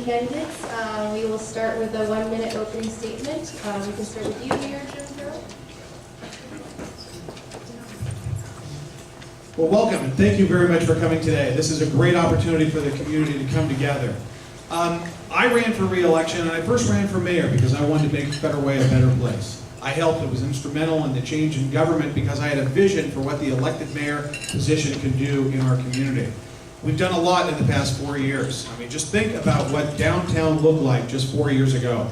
candidates. We will start with a 1-minute opening statement. We can start with you, Mayor Jim Carroll. Well, welcome, and thank you very much for coming today. This is a great opportunity for the community to come together. I ran for re-election, and I first ran for mayor because I wanted to make Federal-Way a better place. I helped, it was instrumental in the change in government because I had a vision for what the elected mayor position can do in our community. We've done a lot in the past 4 years. I mean, just think about what downtown looked like just 4 years ago.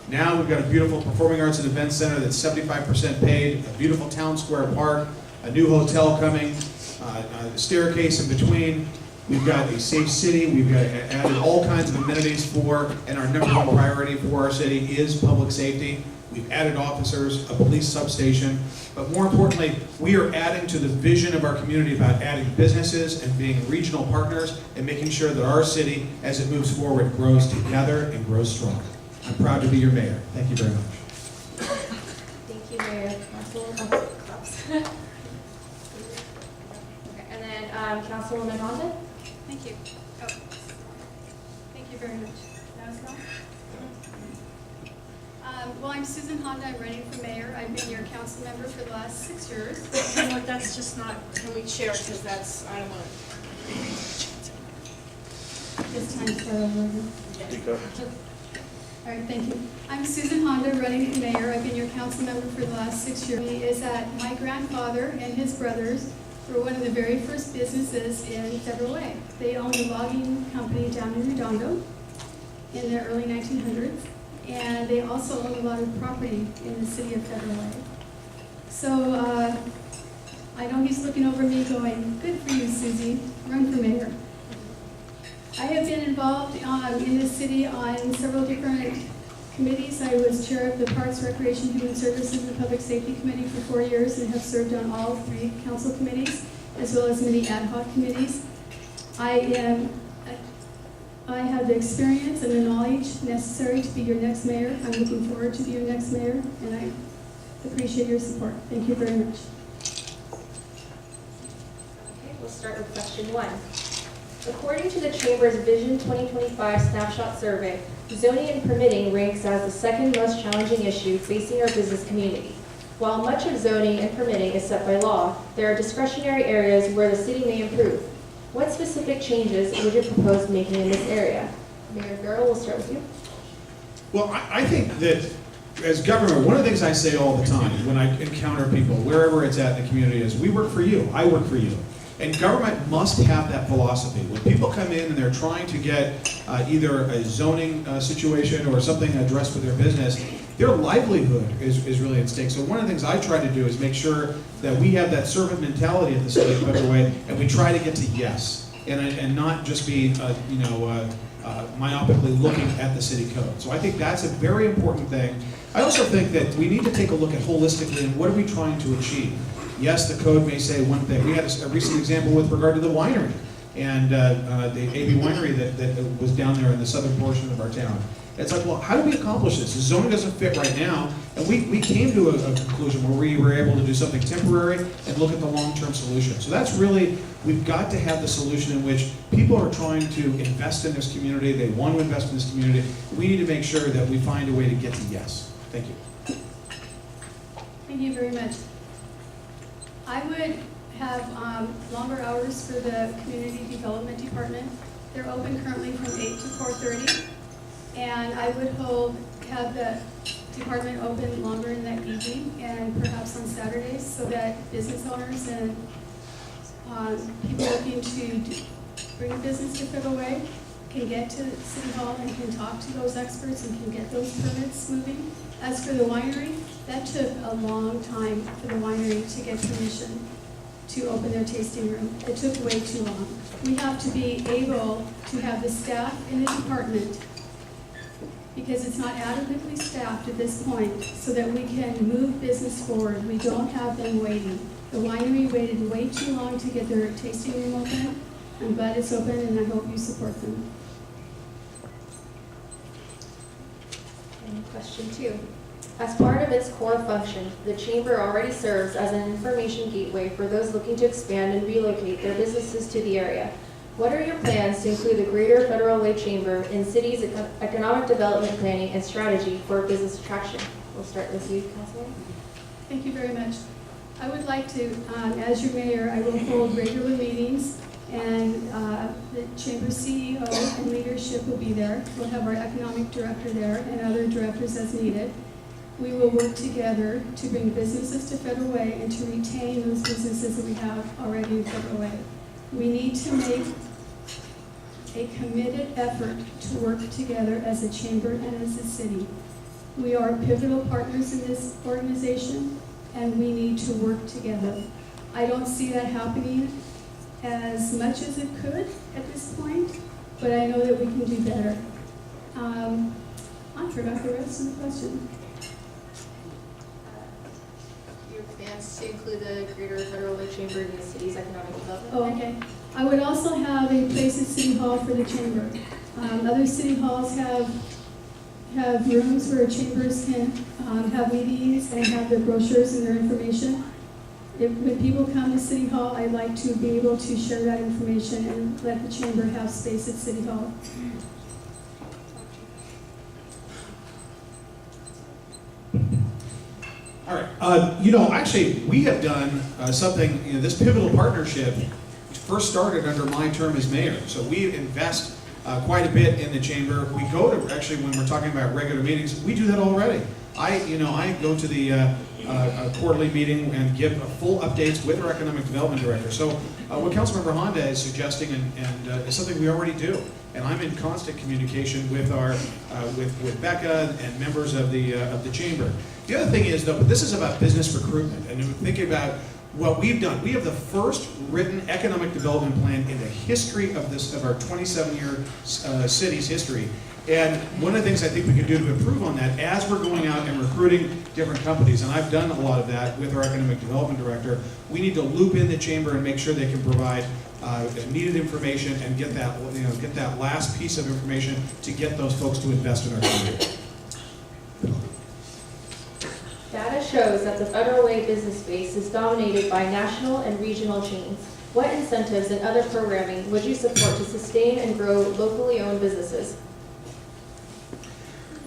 Now we've got a beautiful performing arts and events center that's 75% paid, a beautiful town square park, a new hotel coming, a staircase in between. We've got a safe city. We've got added all kinds of amenities for, and our number one priority for our city is public safety. We've added officers, a police substation, but more importantly, we are adding to the vision of our community about adding businesses and being regional partners and making sure that our city, as it moves forward, grows together and grows strong. I'm proud to be your mayor. Thank you very much. Thank you, Mayor. Okay, and then Councilwoman Honda. Thank you. Oh, thank you very much. Now it's on? Well, I'm Susan Honda. I'm running for mayor. I've been your council member for the last 6 years. You know what, that's just not, can we share, because that's, I don't want It's time for All right, thank you. I'm Susan Honda, running for mayor. I've been your council member for the last 6 years. Is that my grandfather and his brothers were one of the very first businesses in Federal Way. They owned a logging company down in Redondo in the early 1900s. And they also own a lot of property in the city of Federal Way. So I know he's looking over me going, good for you, Susie, run for mayor. I have been involved in the city on several different committees. I was chair of the Parks, Recreation, Human Services, and Public Safety Committee for 4 years and have served on all 3 council committees, as well as many ad hoc committees. I have the experience and the knowledge necessary to be your next mayor. I'm looking forward to be your next mayor, and I appreciate your support. Thank you very much. Okay, we'll start with question 1. According to the Chamber's Vision 2025 Snapshot Survey, zoning and permitting ranks as the second most challenging issue facing our business community. While much of zoning and permitting is set by law, there are discretionary areas where the city may improve. What specific changes would you propose making in this area? Mayor Farrell, we'll start with you. Well, I think that as governor, one of the things I say all the time when I encounter people, wherever it's at in the community, is we work for you, I work for you. And government must have that philosophy. When people come in and they're trying to get either a zoning situation or something addressed with their business, their livelihood is really at stake. So one of the things I try to do is make sure that we have that servant mentality at the city of Federal Way, and we try to get to yes, and not just be myopically looking at the city code. So I think that's a very important thing. I also think that we need to take a look at holistically and what are we trying to achieve. Yes, the code may say one thing. We had a recent example with regard to the winery and the AB winery that was down there in the southern portion of our town. It's like, well, how do we accomplish this? The zoning doesn't fit right now, and we came to a conclusion where we were able to do something temporary and look at the long-term solution. So that's really, we've got to have the solution in which people are trying to invest in this community, they want to invest in this community. We need to make sure that we find a way to get to yes. Thank you. Thank you very much. I would have longer hours for the Community Development Department. They're open currently from 8 to 4:30. And I would have the department open longer in that evening and perhaps on Saturdays so that business owners and people looking to bring a business to Federal Way can get to City Hall and can talk to those experts and can get those permits moving. As for the winery, that took a long time for the winery to get permission to open their tasting room. It took way too long. We have to be able to have the staff in the department, because it's not adequately staffed at this point, so that we can move business forward. We don't have them waiting. The winery waited way too long to get their tasting room open. I'm glad it's open, and I hope you support them. And question 2. As part of its core function, the Chamber already serves as an information gateway for those looking to expand and relocate their businesses to the area. What are your plans to include the Greater Federal Way Chamber in city's economic development planning and strategy for business attraction? We'll start with you, Councilman. Thank you very much. I would like to, as your mayor, I will hold regular meetings, and the chamber CEO and leadership will be there. We'll have our economic director there and other directors as needed. We will work together to bring businesses to Federal Way and to retain those businesses that we have already in Federal Way. We need to make a committed effort to work together as a chamber and as a city. We are pivotal partners in this organization, and we need to work together. I don't see that happening as much as it could at this point, but I know that we can do better. I forgot the rest of the question. Your plans to include the Greater Federal Way Chamber in the city's economic development? Oh, okay. I would also have a place at City Hall for the chamber. Other city halls have rooms where chambers can have meetings and have their brochures and their information. When people come to City Hall, I'd like to be able to share that information and let the chamber have space at City Hall. All right. Actually, we have done something, this pivotal partnership first started under my term as mayor. So we invest quite a bit in the chamber. We go to, actually, when we're talking about regular meetings, we do that already. I go to the quarterly meeting and give full updates with our economic development director. So what Councilmember Honda is suggesting and is something we already do. And I'm in constant communication with our with Becca and members of the chamber. The other thing is, though, this is about business recruitment, and thinking about what we've done. We have the first written economic development plan in the history of our 27-year city's history. And one of the things I think we can do to improve on that, as we're going out and recruiting different companies, and I've done a lot of that with our economic development director, we need to loop in the chamber and make sure they can provide needed information and get that last piece of information to get those folks to invest in our community. Data shows that the Federal Way business space is dominated by national and regional chains. What incentives and other programming would you support to sustain and grow locally owned businesses?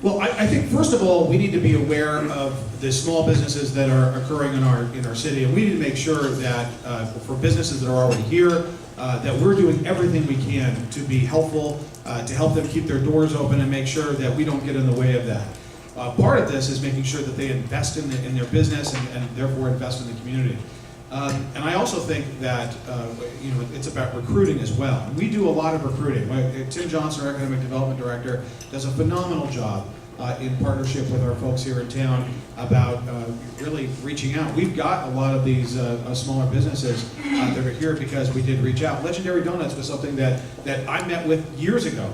Well, I think first of all, we need to be aware of the small businesses that are occurring in our city, and we need to make sure that for businesses that are already here, that we're doing everything we can to be helpful, to help them keep their doors open and make sure that we don't get in the way of that. Part of this is making sure that they invest in their business and therefore invest in the community. And I also think that it's about recruiting as well. And we do a lot of recruiting. Tim Johnson, our economic development director, does a phenomenal job in partnership with our folks here in town about really reaching out. We've got a lot of these smaller businesses that are here because we did reach out. Legendary Donuts was something that I met with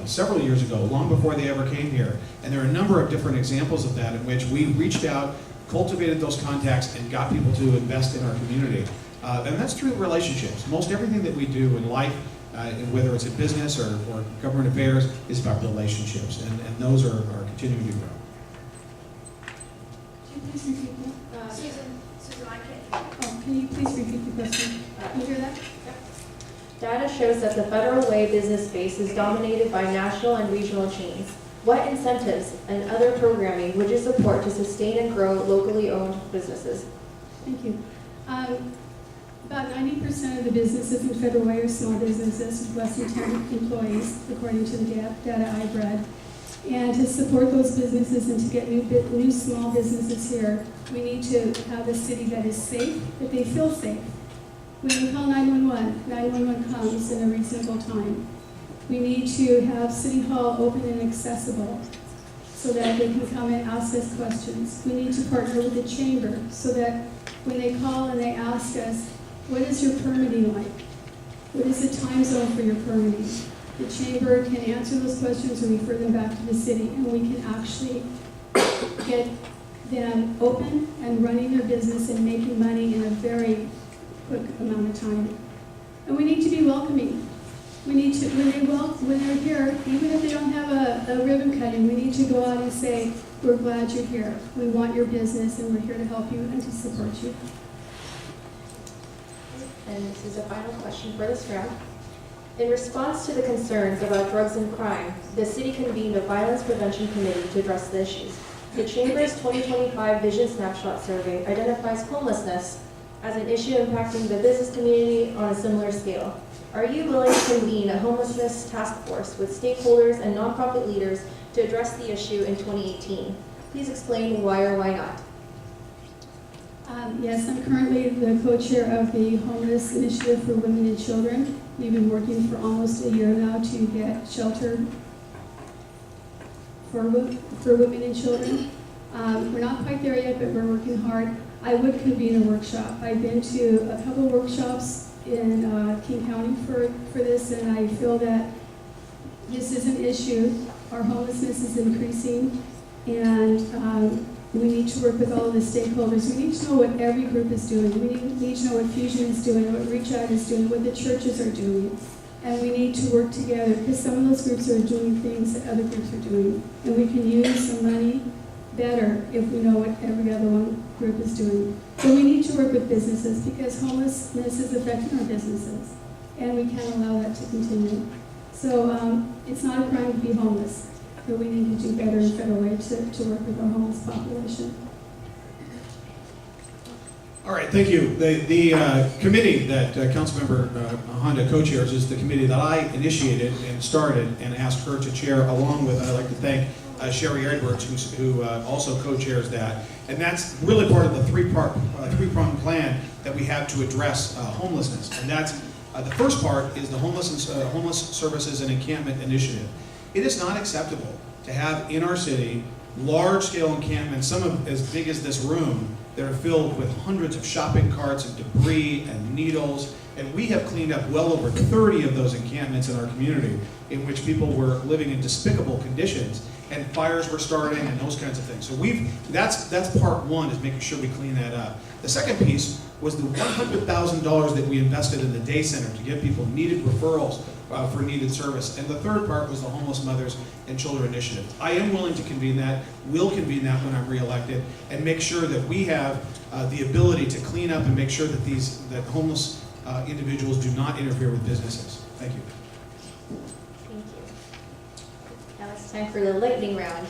several years ago, long before they ever came here. And there are a number of different examples of that in which we reached out, cultivated those contacts, and got people to invest in our community. And that's through relationships. Most everything that we do in life, whether it's in business or government affairs, is about relationships, and those are continuing to grow. Can you please repeat that? Susan, I can't. Oh, can you please repeat the question? You hear that? Data shows that the Federal Way business space is dominated by national and regional chains. What incentives and other programming would you support to sustain and grow locally owned businesses? Thank you. About 90% of the businesses in Federal Way are small businesses with less than 10 employees, according to the data I've read. And to support those businesses and to get new small businesses here, we need to have a city that is safe, that they feel safe. When you call 911, 911 comes in a reasonable time. We need to have City Hall open and accessible so that they can come and ask us questions. We need to partner with the chamber so that when they call and they ask us, what is your permitting like? What is the time zone for your permitting? The chamber can answer those questions and refer them back to the city, and we can actually get them open and running their business and making money in a very quick amount of time. And we need to be welcoming. We need to, when they're here, even if they don't have a ribbon cutting, we need to go out and say, we're glad you're here. We want your business, and we're here to help you and to support you. And this is a final question for this round. In response to the concerns about drugs and crime, the city convened a violence prevention committee to address the issues. The Chamber's 2025 Vision Snapshot Survey identifies homelessness as an issue impacting the business community on a similar scale. Are you willing to convene a homelessness task force with stakeholders and nonprofit leaders to address the issue in 2018? Please explain why or why not. Yes, I'm currently the co-chair of the Homeless Initiative for Women and Children. We've been working for almost a year now to get shelter for women and children. We're not quite there yet, but we're working hard. I would convene a workshop. I've been to a couple workshops in King County for this, and I feel that this is an issue. Our homelessness is increasing, and we need to work with all of the stakeholders. We need to know what every group is doing. We need to know what Fusion is doing, what Reach Out is doing, what the churches are doing. And we need to work together because some of those groups are doing things that other groups are doing. And we can use some money better if we know what every other one group is doing. But we need to work with businesses because homelessness is affecting our businesses. And we can't allow that to continue. So it's not a crime to be homeless. But we need to do better in a better way to work with our homeless population. All right, thank you. The committee that Councilmember Honda co-chairs is the committee that I initiated and started and asked her to chair, along with, I'd like to thank Sherry Edwards, who also co-chairs that. And that's really part of the three-pronged plan that we have to address homelessness. And that's, the first part is the Homeless Services and Encampment Initiative. It is not acceptable to have in our city large-scale encampments, some of as big as this room, that are filled with hundreds of shopping carts and debris and needles. And we have cleaned up well over 30 of those encampments in our community in which people were living in despicable conditions and fires were starting and those kinds of things. So that's part one, is making sure we clean that up. The second piece was the $100,000 that we invested in the day center to give people needed referrals for needed service. And the third part was the Homeless Mothers and Children Initiative. I am willing to convene that, will convene that when I'm reelected, and make sure that we have the ability to clean up and make sure that homeless individuals do not interfere with businesses. Thank you. Thank you. Now it's time for the lightning round.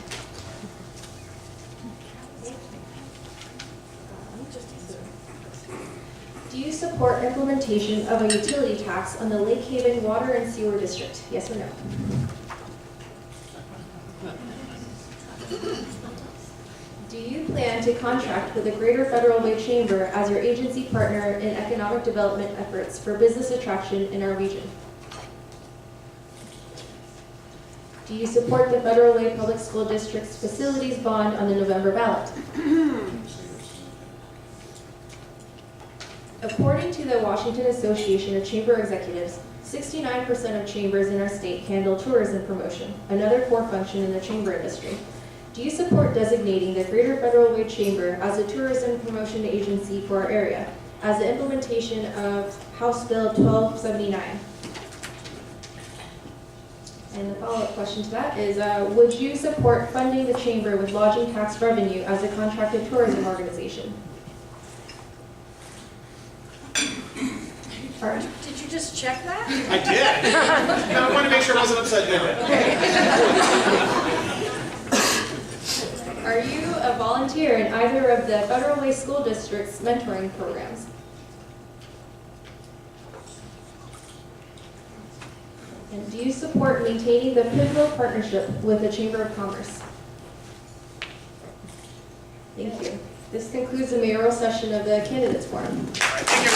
Do you support implementation of a utility tax on the Lake Haven Water and Sewer District? Yes or no? Do you plan to contract with the Greater Federal Way Chamber as your agency partner in economic development efforts for business attraction in our region? Do you support the Federal Way Public School District's facilities bond on the November ballot? According to the Washington Association of Chamber Executives, 69% of chambers in our state handle tourism promotion, another core function in the chamber industry. Do you support designating the Greater Federal Way Chamber as a tourism promotion agency for our area, as the implementation of House Bill 1279? And the follow-up question to that is, would you support funding the chamber with lodging tax revenue as a contracted tourism organization? Did you just check that? I did. No, I wanted to make sure I wasn't upside down. Are you a volunteer in either of the Federal Way School District's mentoring programs? And do you support maintaining the pivotal partnership with the Chamber of Commerce? Thank you. This concludes the mayoral session of the candidates forum. All right, thank you.